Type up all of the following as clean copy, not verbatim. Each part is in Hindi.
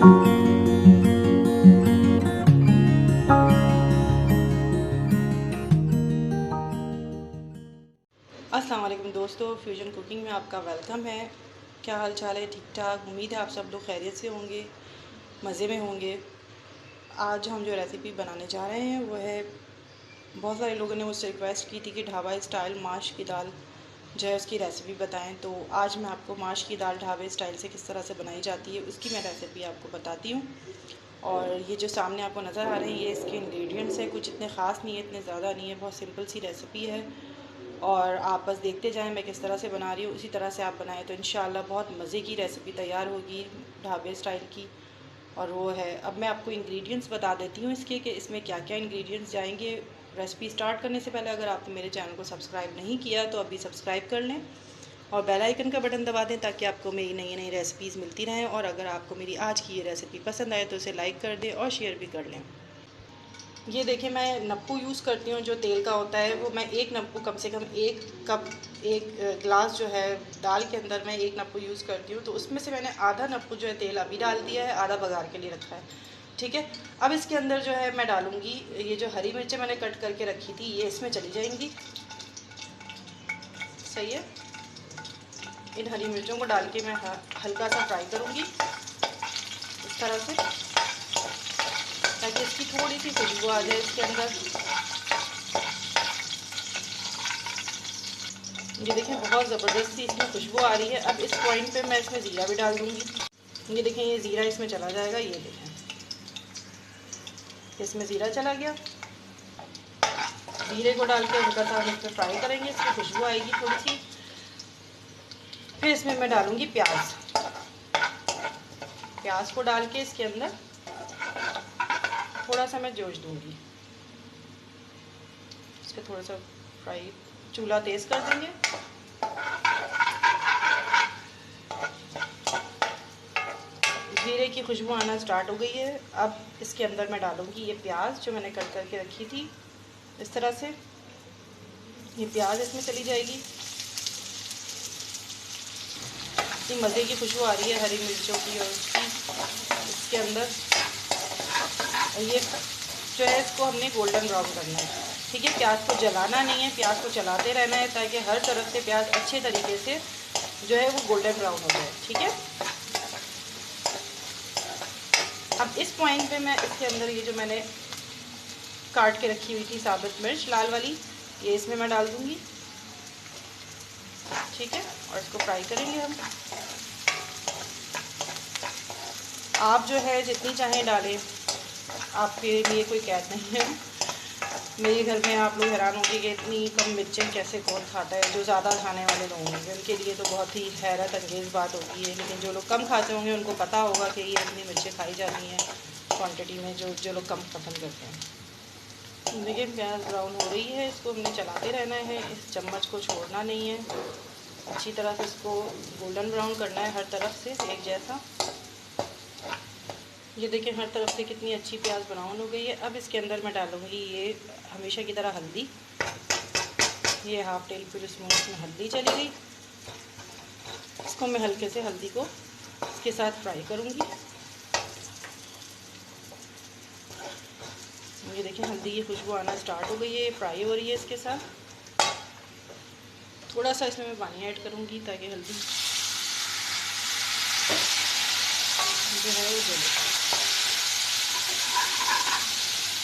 अस्सलाम वालेकुम दोस्तों, फ्यूजन कुकिंग में आपका वेलकम है। क्या हाल चाल है? ठीक ठाक। उम्मीद है आप सब लोग खैरियत से होंगे, मज़े में होंगे। आज हम जो रेसिपी बनाने जा रहे हैं वो है, बहुत सारे लोगों ने मुझसे रिक्वेस्ट की थी कि ढाबा स्टाइल माश की दाल जो है उसकी रेसिपी बताएं। तो आज मैं आपको माश की दाल ढाबे स्टाइल से किस तरह से बनाई जाती है उसकी मैं रेसिपी आपको बताती हूँ। और ये जो सामने आपको नज़र आ रहे हैं ये इसके इंग्रेडिएंट्स हैं। कुछ इतने ख़ास नहीं है, इतने ज़्यादा नहीं है, बहुत सिंपल सी रेसिपी है। और आप बस देखते जाएं मैं किस तरह से बना रही हूँ, उसी तरह से आप बनाएं तो इंशाल्लाह बहुत मज़े की रेसिपी तैयार होगी ढाबे स्टाइल की। और वो है, अब मैं आपको इंग्रेडिएंट्स बता देती हूँ इसके कि इसमें क्या क्या इंग्रेडिएंट्स जाएंगे। रेसिपी स्टार्ट करने से पहले अगर आपने मेरे चैनल को सब्सक्राइब नहीं किया तो अभी सब्सक्राइब कर लें और बेल आइकन का बटन दबा दें ताकि आपको मेरी नई नई रेसिपीज़ मिलती रहें। और अगर आपको मेरी आज की ये रेसिपी पसंद आए तो इसे लाइक कर दें और शेयर भी कर लें। ये देखिए, मैं नप्पू यूज़ करती हूँ जो तेल का होता है, वो मैं एक नप्पू कम से कम एक कप, एक गिलास जो है दाल के अंदर मैं एक नप्पू यूज़ करती हूँ। तो उसमें से मैंने आधा नप्पू जो है तेल अभी डाल दिया है, आधा बघार के लिए रखा है। ठीक है, अब इसके अंदर जो है मैं डालूँगी ये जो हरी मिर्चें मैंने कट करके रखी थी, ये इसमें चली जाएंगी। सही है, इन हरी मिर्चों को डाल के मैं हल्का सा फ्राई करूँगी इस तरह से, ताकि इसकी थोड़ी सी खुशबू आ जाए इसके अंदर। ये देखिए, बहुत ज़बरदस्त सी इसमें खुशबू आ रही है। अब इस पॉइंट पे मैं इसमें ज़ीरा भी डाल दूँगी। ये देखें, ये ज़ीरा इसमें चला जाएगा। ये देखें, इसमें ज़ीरा चला गया। ज़ीरे को डाल के हल्का सा हम इसमें फ्राई करेंगे, इसकी खुशबू आएगी थोड़ी सी। फिर इसमें मैं डालूँगी प्याज। प्याज को डाल के इसके अंदर थोड़ा सा मैं जोश दूँगी। इसको थोड़ा सा फ्राई, चूल्हा तेज़ कर देंगे। जीरे की खुशबू आना स्टार्ट हो गई है। अब इसके अंदर मैं डालूँगी ये प्याज जो मैंने कट करके रखी थी इस तरह से। ये प्याज इसमें चली जाएगी। इतनी मज़े की खुशबू आ रही है हरी मिर्चों की और उसकी इसके अंदर। और ये जो है इसको हमने गोल्डन ब्राउन करना है। ठीक है, प्याज को जलाना नहीं है, प्याज को चलाते रहना है ताकि हर तरफ से प्याज अच्छे तरीके से जो है वो गोल्डन ब्राउन हो जाए। ठीक है, अब इस पॉइंट पे मैं इसके अंदर ये जो मैंने काट के रखी हुई थी साबुत मिर्च लाल वाली, ये इसमें मैं डाल दूँगी। ठीक है, और इसको फ्राई करेंगे हम। आप जो है जितनी चाहें डालें, आपके लिए कोई कैद नहीं है। मेरे घर में आप लोग हैरान होंगे कि इतनी कम मिर्चें कैसे कौन खाता है। जो ज़्यादा खाने वाले लोग होंगे उनके लिए तो बहुत ही हैरत अंगेज़ बात होगी है, लेकिन जो लोग कम खाते होंगे उनको पता होगा कि ये इतनी मिर्चें खाई जाती हैं क्वांटिटी में, जो लोग कम पसंद करते हैं। देखिए, प्याज ब्राउन हो रही है, इसको हमने चलाते रहना है, इस चम्मच को छोड़ना नहीं है। अच्छी तरह से इसको गोल्डन ब्राउन करना है हर तरफ से एक जैसा। ये देखिए, हर तरफ से कितनी अच्छी प्याज ब्राउन हो गई है। अब इसके अंदर मैं डालूँगी ये हमेशा की तरह हल्दी। ये हाफ टेबल स्पून इसमें हल्दी चली गई। इसको मैं हल्के से हल्दी को इसके साथ फ्राई करूँगी। ये देखिए, हल्दी की खुशबू आना स्टार्ट हो गई है, फ्राई हो रही है इसके साथ। थोड़ा सा इसमें मैं पानी ऐड करूँगी ताकि हल्दी जो है वो जले।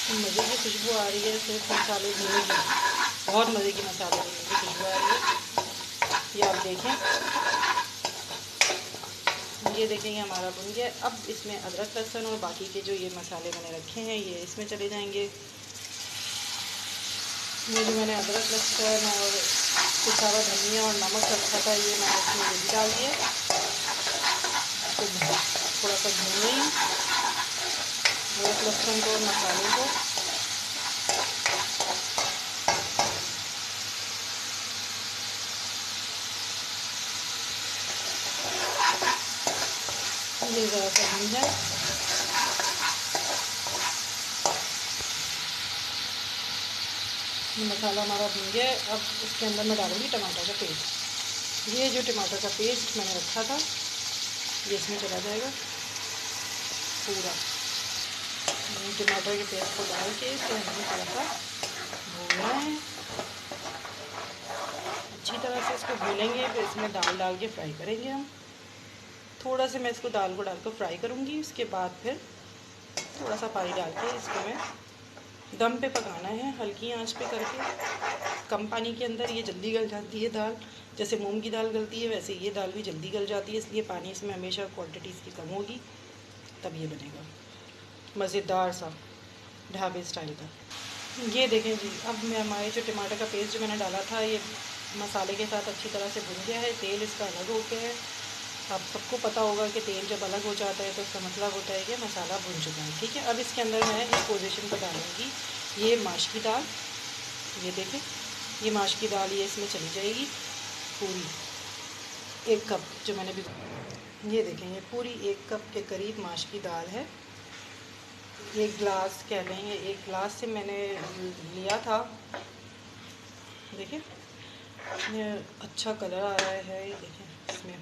मज़े की खुशबू आ रही है, सिर्फ मसाले भूनेगी, बहुत मज़े की मसाले भूनने की खुशबू आ रही है। ये आप देखें, ये देखें, ये हमारा बन गया। अब इसमें अदरक लहसुन और बाकी के जो ये मसाले मैंने रखे हैं ये इसमें चले जाएंगे। ये जो मैंने अदरक लहसुन और कुछ सारा धनिया और नमक रखा था ये मैंने इसमें ये भी डाल दिया। तो थोड़ा सा भून रही हूँ अदरक लहसुन को और मसाले को। ये ज़रा सा भून जाए। मसाला हमारा भून गया। अब इसके अंदर मैं डालूँगी टमाटर का पेस्ट। ये जो टमाटर का पेस्ट मैंने रखा था ये इसमें चला जाएगा। पूरा टमाटर के पेस्ट को डाल के इसको हमें थोड़ा सा भूनना है। अच्छी तरह से इसको भूनेंगे, फिर इसमें दाल डाल के फ्राई करेंगे हम। थोड़ा सा मैं इसको दाल को डाल कर फ्राई करूँगी, उसके बाद फिर थोड़ा सा पानी डाल के इसको मैं दम पे पकाना है, हल्की आंच पे करके। कम पानी के अंदर ये जल्दी गल जाती है दाल, जैसे मूंग की दाल गलती है वैसे ये दाल भी जल्दी गल जाती है, इसलिए पानी इसमें हमेशा क्वांटिटी इसकी कम होगी, तब ये बनेगा मज़ेदार सा ढाबे स्टाइल का। ये देखें जी, अब मैं हमारे जो टमाटर का पेस्ट जो मैंने डाला था ये मसाले के साथ अच्छी तरह से भुन गया है, तेल इसका अलग हो गया है। आप सबको पता होगा कि तेल जब अलग हो जाता है तो इसका मतलब होता है कि मसाला भुन चुका है। ठीक है, अब इसके अंदर मैं इस पोजीशन पर डालूँगी ये माश की दाल। ये देखें, ये माश की दाल ये इसमें चली जाएगी पूरी 1 कप जो मैंने भी, ये देखें ये पूरी 1 कप के करीब माश की दाल है। 1 गिलास कह लें, ये 1 गिलास से मैंने लिया था। देखिए ये अच्छा कलर आ रहा है। ये देखें इसमें,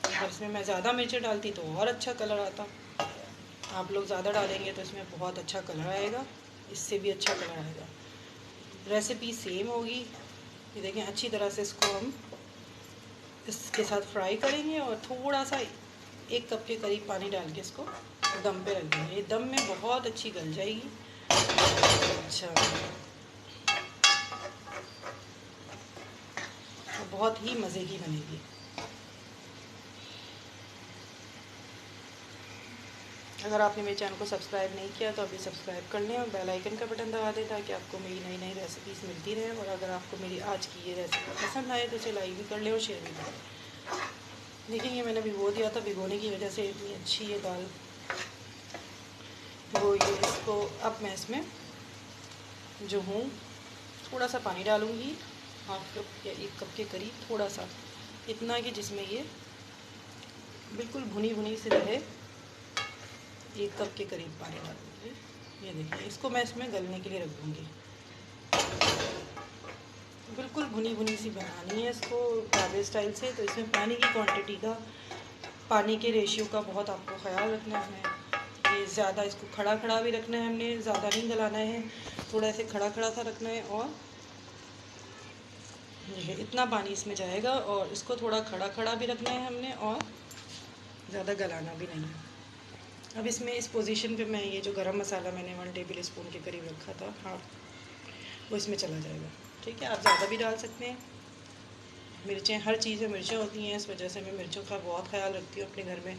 अगर इसमें मैं ज़्यादा मिर्ची डालती तो और अच्छा कलर आता। आप लोग ज़्यादा डालेंगे तो इसमें बहुत अच्छा कलर आएगा, इससे भी अच्छा कलर आएगा। रेसिपी सेम होगी। ये देखें अच्छी तरह से इसको हम इसके साथ फ्राई करेंगे और थोड़ा सा 1 कप के करीब पानी डाल के इसको दम पे रख देंगे। ये दम में बहुत अच्छी गल जाएगी। अच्छा, बहुत ही मज़े की बनेगी। अगर आपने मेरे चैनल को सब्सक्राइब नहीं किया तो अभी सब्सक्राइब कर लें और बेल आइकन का बटन दबा दें ताकि आपको मेरी नई नई रेसिपीज़ मिलती रहें। और अगर आपको मेरी आज की ये रेसिपी पसंद आए तो इसे लाइक भी कर लें और शेयर भी करें। देखिए ये मैंने भिगो दिया था, भिगोने की वजह से इतनी अच्छी ये दाल वो ये इसको अब मैं इसमें जो हूँ थोड़ा सा पानी डालूँगी, 1/2 कप या 1 कप के करीब, थोड़ा सा, इतना कि जिसमें ये बिल्कुल भुनी भुनी से रहे। 1 कप के करीब पानी डालूँगी। ये देखिए इसको मैं इसमें गलने के लिए रख दूँगी। बिल्कुल भुनी भुनी सी बनानी है इसको ढाबे स्टाइल से, तो इसमें पानी की क्वांटिटी का, पानी के रेशियो का बहुत आपको ख्याल रखना है। ये ज़्यादा इसको खड़ा खड़ा भी रखना है हमने, ज़्यादा नहीं गलाना है, थोड़ा ऐसे खड़ा खड़ा सा रखना है। और ये इतना पानी इसमें जाएगा और इसको थोड़ा खड़ा खड़ा भी रखना है हमने और ज़्यादा गलाना भी नहीं है। अब इसमें इस पोजीशन पे मैं ये जो गरम मसाला मैंने 1 टेबल स्पून के करीब रखा था, हाँ, वो इसमें चला जाएगा। ठीक है, आप ज़्यादा भी डाल सकते हैं। मिर्चें, हर चीज़ में मिर्चें होती हैं, इस वजह से मैं मिर्चों का बहुत ख्याल रखती हूँ अपने घर में,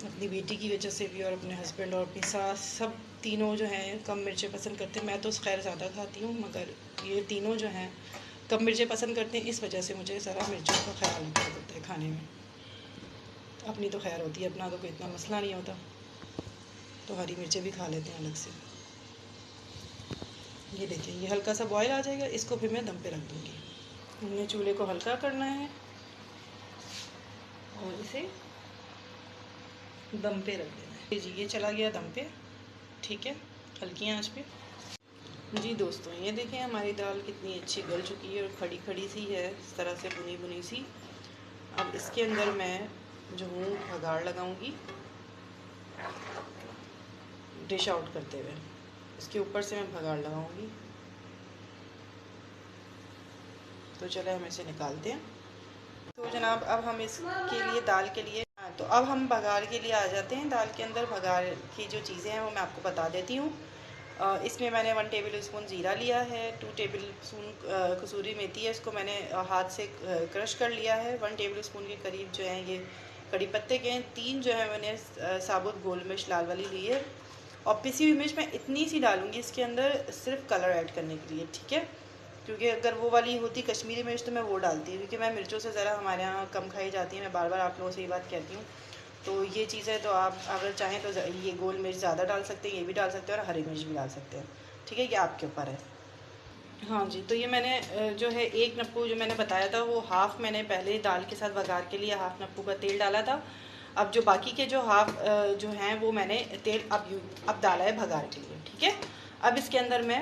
अपनी बेटी की वजह से भी और अपने हस्बैंड और अपनी सास, सब तीनों जो हैं कम मिर्चें पसंद करते हैं। मैं तो खैर ज़्यादा खाती हूँ, मगर ये तीनों जो हैं कम मिर्चें पसंद करते हैं, इस वजह से मुझे सारा मिर्चों का ख्याल रखना पड़ता है खाने में। अपनी तो खैर होती है, अपना तो कोई इतना मसला नहीं होता, तो हरी मिर्चें भी खा लेते हैं अलग से। ये देखिए ये हल्का सा बॉयल आ जाएगा, इसको फिर मैं दम पे रख दूँगी। हमने चूल्हे को हल्का करना है और इसे दम पे रख देना है। जी ये चला गया दम पे। ठीक है, हल्की आंच पे। जी दोस्तों ये देखें हमारी दाल कितनी अच्छी गल चुकी है और खड़ी खड़ी सी है, इस तरह से भुनी भुनी सी। अब इसके अंदर मैं जो हूँ भगाड़ लगाऊंगी डिश आउट करते हुए, इसके ऊपर से मैं भगाड़ लगाऊंगी। तो चले हम इसे निकालते हैं। तो जनाब अब हम इसके लिए दाल के लिए, तो अब हम बघार के लिए आ जाते हैं। दाल के अंदर बघार की जो चीज़ें हैं वो मैं आपको बता देती हूँ। इसमें मैंने 1 टेबल स्पून ज़ीरा लिया है, 2 टेबल स्पून कसूरी मेथी है, इसको मैंने हाथ से क्रश कर लिया है। 1 टेबल स्पून के करीब जो है ये कड़ी पत्ते के हैं। 3 जो है मैंने साबुत गोल मिर्च लाल वाली ली है। और पिसी हुई मिर्च मैं इतनी सी डालूँगी इसके अंदर, सिर्फ कलर ऐड करने के लिए। ठीक है, क्योंकि अगर वो वाली होती कश्मीरी मिर्च तो मैं वो डालती हूँ, क्योंकि मैं मिर्चों से ज़रा हमारे यहाँ कम खाई जाती है। मैं बार बार आप लोगों से ये बात कहती हूँ। तो ये चीज़ है, तो आप अगर चाहें तो ये गोल मिर्च ज़्यादा डाल सकते हैं, ये भी डाल सकते हैं और हरी मिर्च भी डाल सकते हैं। ठीक है, ये आपके ऊपर है। हाँ जी, तो ये मैंने जो है 1 नप्पू जो मैंने बताया था वो हाफ़ मैंने पहले दाल के साथ वघार के लिए 1/2 नप्पू का तेल डाला था। अब जो बाकी के जो हाफ़ जो हैं वो मैंने तेल अब डाला है भगार के लिए। ठीक है, अब इसके अंदर मैं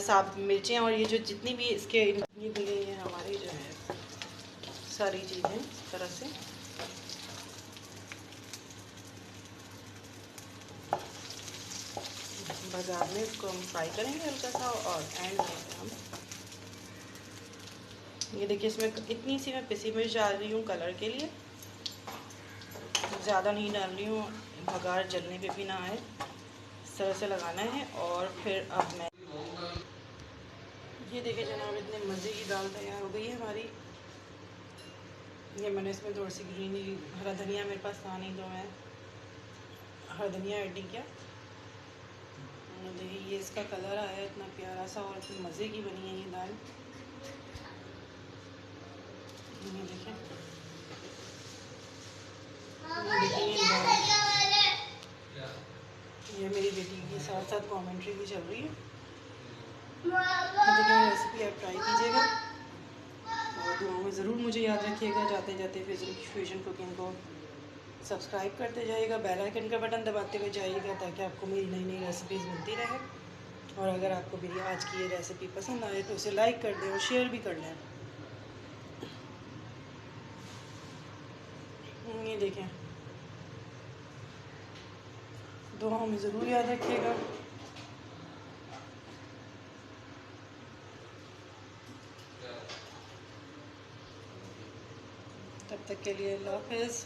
साब मिर्चें और ये जो जितनी भी इसके ये दी गई हैं हमारी जो है सारी चीज़ें इस तरह से बाजार में इसको हम फ्राई करेंगे हल्का सा, और एंड में हम ये देखिए इसमें इतनी सी मैं पिसी मिर्च डाल रही हूँ कलर के लिए, ज़्यादा नहीं डाल रही हूँ, बघार जलने पे भी ना आए, इस तरह से लगाना है। और फिर अब मैं ये देखिए जनाब इतने मज़े की दाल तैयार हो गई है हमारी। ये मैंने इसमें थोड़ी सी ग्रीनी हरा धनिया मेरे पास था नहीं तो मैं हरा धनिया ऐड नहीं किया। देखिए ये इसका कलर आया इतना प्यारा सा और इतनी मज़े की बनी है ये दाल। ये देखिए ये मेरी बेटी की साथ साथ कमेंट्री भी चल रही है। देखिए रेसिपी आप ट्राई कीजिएगा और दुआओं में ज़रूर मुझे याद रखिएगा। जाते जाते फ्यूजन कुकिंग को सब्सक्राइब करते जाइएगा, बेल आइकन का बटन दबाते हुए जाइएगा ताकि आपको मेरी नई नई रेसिपीज़ मिलती रहे। और अगर आपको मेरी आज की ये रेसिपी पसंद आए तो उसे लाइक कर दें और शेयर भी कर लें। ये देखें, दुआओं में ज़रूर याद रखिएगा। तब तक के लिए अल्लाह हाफ़िज़।